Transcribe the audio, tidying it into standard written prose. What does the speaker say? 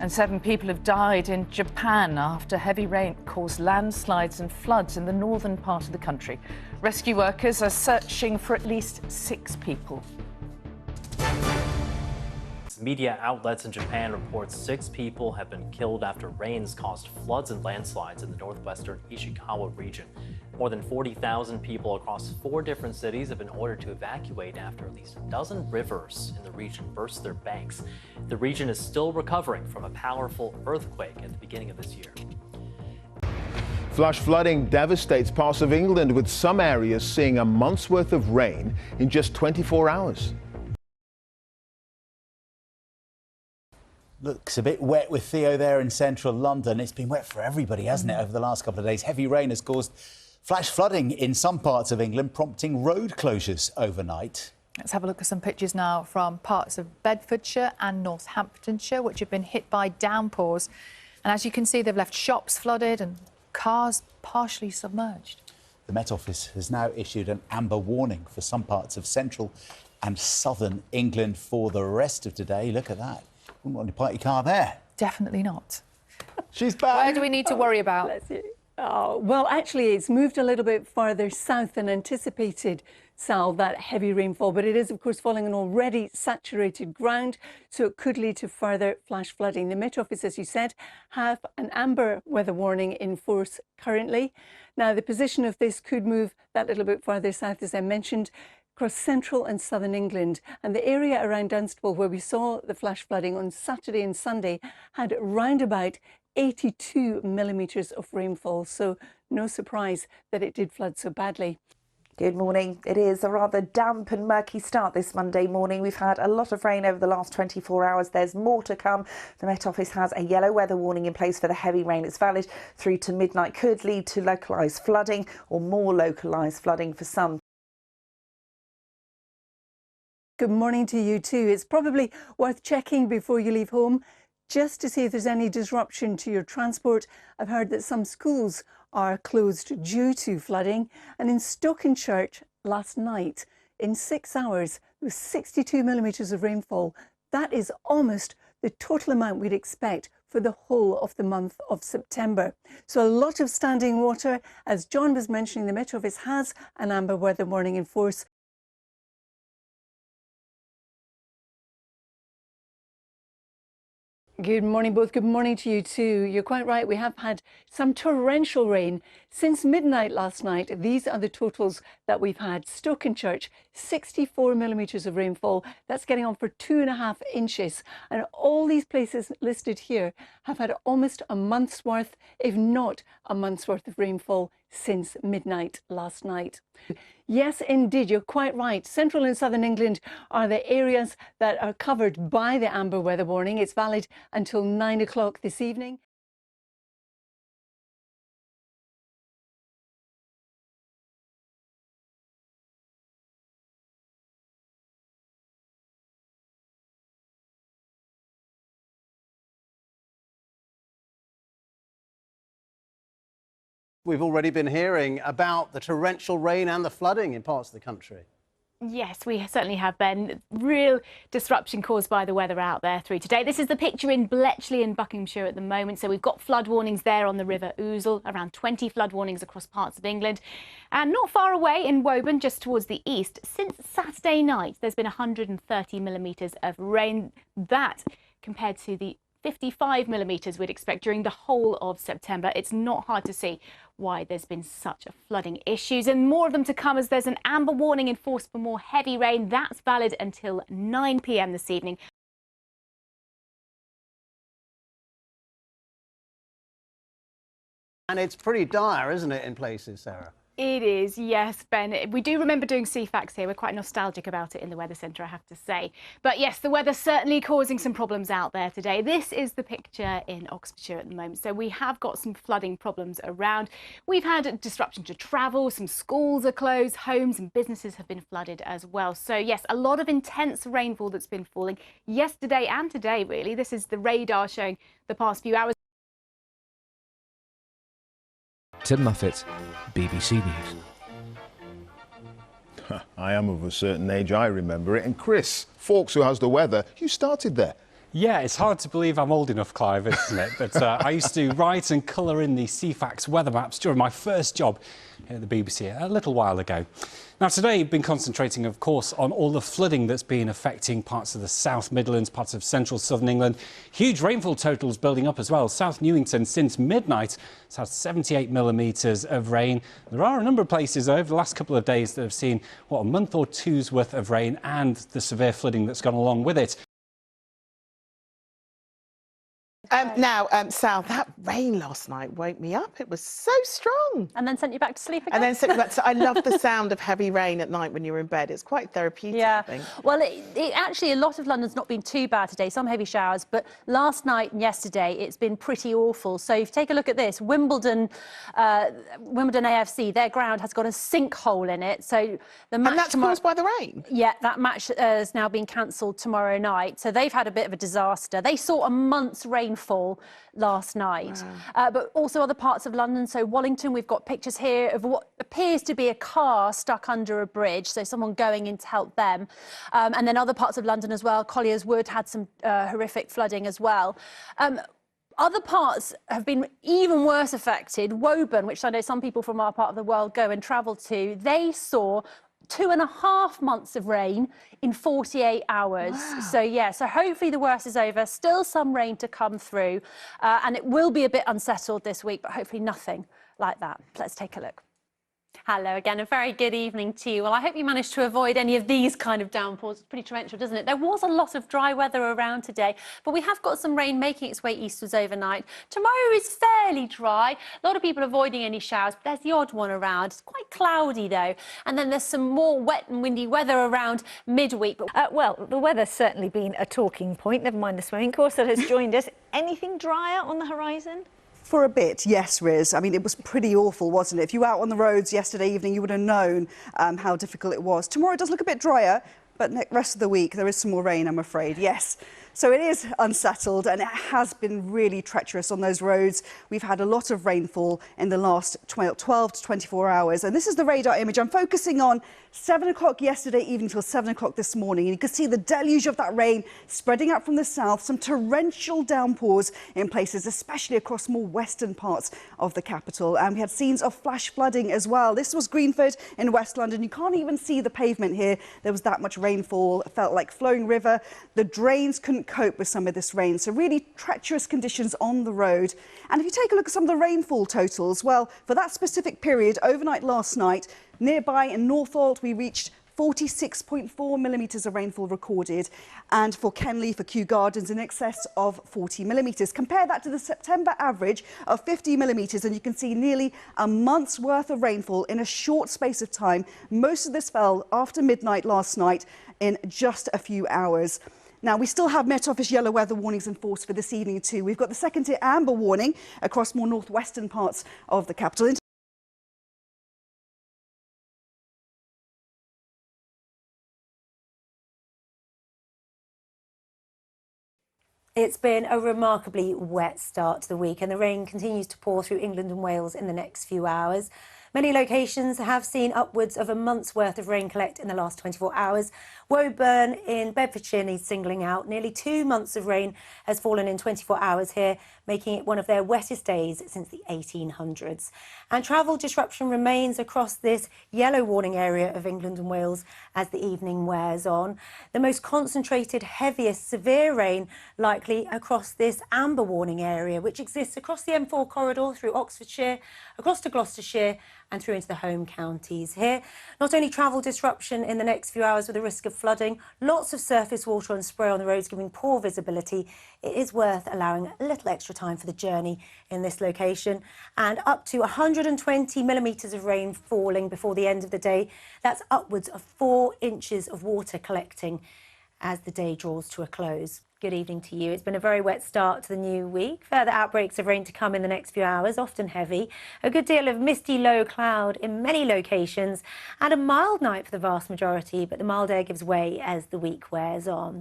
And 7 people have died in Japan after heavy rain caused landslides and floods in the northern part of the country. Rescue workers are searching for at least 6 people. Media outlets in Japan report 6 people have been killed after rains caused floods and landslides in the northwestern Ishikawa region. More than 40,000 people across 4 different cities have been ordered to evacuate after at least a dozen rivers in the region burst their banks. The region is still recovering from a powerful earthquake at the beginning of this year. Flash flooding devastates parts of England, with some areas seeing a month's worth of rain in just 24 hours. Looks a bit wet with Theo there in central London. It's been wet for everybody, hasn't it, over the last couple of days? Heavy rain has caused flash flooding in some parts of England, prompting road closures overnight. Let's have a look at some pictures now from parts of Bedfordshire and Northamptonshire, which have been hit by downpours. And as you can see, they've left shops flooded and cars partially submerged. The Met Office has now issued an amber warning for some parts of central and southern England for the rest of today. Look at that. Wouldn't want to park your car there. Definitely not. She's back. Where do we need to worry about? Oh, well, actually, it's moved a little bit farther south than anticipated, Sal, that heavy rainfall. But it is, of course, falling on already saturated ground, so it could lead to further flash flooding. The Met Office, as you said, have an amber weather warning in force currently. Now, the position of this could move that little bit farther south, as I mentioned, across central and southern England. And the area around Dunstable, where we saw the flash flooding on Saturday and Sunday, had round about 82 millimetres of rainfall. So no surprise that it did flood so badly. Good morning. It is a rather damp and murky start this Monday morning. We've had a lot of rain over the last 24 hours. There's more to come. The Met Office has a yellow weather warning in place for the heavy rain. It's valid through to midnight. Could lead to localised flooding or more localised flooding for some. Good morning to you too. It's probably worth checking before you leave home just to see if there's any disruption to your transport. I've heard that some schools are closed due to flooding. And in Stokenchurch last night, in 6 hours, there was 62 millimetres of rainfall. That is almost the total amount we'd expect for the whole of the month of September. So a lot of standing water. As John was mentioning, the Met Office has an amber weather warning in force. Good morning, both. Good morning to you too. You're quite right. We have had some torrential rain since midnight last night. These are the totals that we've had. Stokenchurch, 64 millimetres of rainfall. That's getting on for 2.5 inches. And all these places listed here have had almost a month's worth, if not a month's worth of rainfall since midnight last night. Yes, indeed, you're quite right. Central and southern England are the areas that are covered by the amber weather warning. It's valid until 9 o'clock this evening. We've already been hearing about the torrential rain and the flooding in parts of the country. Yes, we certainly have, Ben. Real disruption caused by the weather out there through today. This is the picture in Bletchley in Buckinghamshire at the moment. So we've got flood warnings there on the River Ousel, around 20 flood warnings across parts of England. And not far away in Woburn, just towards the east, since Saturday night, there's been 130 millimetres of rain. That compared to the 55 millimetres we'd expect during the whole of September. It's not hard to see why there's been such a flooding issues, and more of them to come as there's an amber warning in force for more heavy rain. That's valid until 9 p.m. this evening. And it's pretty dire, isn't it, in places, Sarah? It is, yes, Ben. We do remember doing CFAX here. We're quite nostalgic about it in the Weather Centre, I have to say. But yes, the weather's certainly causing some problems out there today. This is the picture in Oxfordshire at the moment. So we have got some flooding problems around. We've had disruption to travel. Some schools are closed. Homes and businesses have been flooded as well. So yes, a lot of intense rainfall that's been falling yesterday and today, really. This is the radar showing the past few hours. Tim Muffet, BBC News. I am of a certain age, I remember it. And Chris Fawkes, who has the weather, you started there. Yeah, it's hard to believe I'm old enough, Clive, isn't it? But I used to write and colour in the CFAX weather maps during my first job here at the BBC a little while ago. Now, today, we've been concentrating, of course, on all the flooding that's been affecting parts of the South Midlands, parts of central southern England. Huge rainfall totals building up as well. South Newington, since midnight, has had 78 millimetres of rain. There are a number of places over the last couple of days that have seen, a month or two's worth of rain and the severe flooding that's gone along with it. Sal, that rain last night woke me up. It was so strong. And then sent you back to sleep again? And then sent me back to... I love the sound of heavy rain at night when you're in bed. It's quite therapeutic, I think. Well, actually, a lot of London's not been too bad today. Some heavy showers. But last night and yesterday, it's been pretty awful. So if you take a look at this, Wimbledon AFC, their ground has got a sinkhole in it. So the match... And that's caused by the rain? Yeah, that match has now been cancelled tomorrow night. So they've had a bit of a disaster. They saw a month's rainfall last night, but also other parts of London. So Wallington, we've got pictures here of what appears to be a car stuck under a bridge, so someone going in to help them. And then other parts of London as well. Collier's Wood had some horrific flooding as well. Other parts have been even worse affected. Woburn, which I know some people from our part of the world go and travel to, they saw 2.5 months of rain in 48 hours. Wow. So hopefully the worst is over. Still some rain to come through, and it will be a bit unsettled this week, but hopefully nothing like that. Let's take a look. Hello again, a very good evening to you. Well, I hope you managed to avoid any of these kind of downpours. It's pretty torrential, doesn't it? There was a lot of dry weather around today, but we have got some rain making its way eastwards overnight. Tomorrow is fairly dry. A lot of people avoiding any showers, but there's the odd one around. It's quite cloudy, though. And then there's some more wet and windy weather around midweek. Well, the weather's certainly been a talking point, never mind the swimming course that has joined us. Anything drier on the horizon? For a bit, yes, Riz. I mean, it was pretty awful, wasn't it? If you were out on the roads yesterday evening, you would have known how difficult it was. Tomorrow does look a bit drier, but the rest of the week there is some more rain, I'm afraid, yes. So it is unsettled and it has been really treacherous on those roads. We've had a lot of rainfall in the last 12 to 24 hours. And this is the radar image. I'm focusing on 7 o'clock yesterday evening till 7 o'clock this morning. And you can see the deluge of that rain spreading out from the south, some torrential downpours in places, especially across more western parts of the capital. And we had scenes of flash flooding as well. This was Greenford in West London. You can't even see the pavement here. There was that much rainfall. It felt like flowing river. The drains couldn't cope with some of this rain, so really treacherous conditions on the road. And if you take a look at some of the rainfall totals, well, for that specific period, overnight last night, nearby in Northolt, we reached 46.4 millimetres of rainfall recorded, and for Kenley, for Kew Gardens, in excess of 40 millimetres. Compare that to the September average of 50 millimetres, and you can see nearly a month's worth of rainfall in a short space of time. Most of this fell after midnight last night in just a few hours. Now, we still have Met Office yellow weather warnings in force for this evening too. We've got the second-tier amber warning across more northwestern parts of the capital. It's been a remarkably wet start to the week, and the rain continues to pour through England and Wales in the next few hours. Many locations have seen upwards of a month's worth of rain collect in the last 24 hours. Woburn in Bedfordshire needs singling out. Nearly 2 months of rain has fallen in 24 hours here, making it one of their wettest days since the 1800s. And travel disruption remains across this yellow warning area of England and Wales as the evening wears on. The most concentrated, heaviest, severe rain likely across this amber warning area, which exists across the M4 corridor through Oxfordshire, across to Gloucestershire and through into the home counties. Here, not only travel disruption in the next few hours with the risk of flooding, lots of surface water and spray on the roads giving poor visibility. It is worth allowing a little extra time for the journey in this location, and up to 120 millimetres of rain falling before the end of the day. That's upwards of 4 inches of water collecting as the day draws to a close. Good evening to you. It's been a very wet start to the new week. Further outbreaks of rain to come in the next few hours, often heavy. A good deal of misty low cloud in many locations, and a mild night for the vast majority, but the mild air gives way as the week wears on.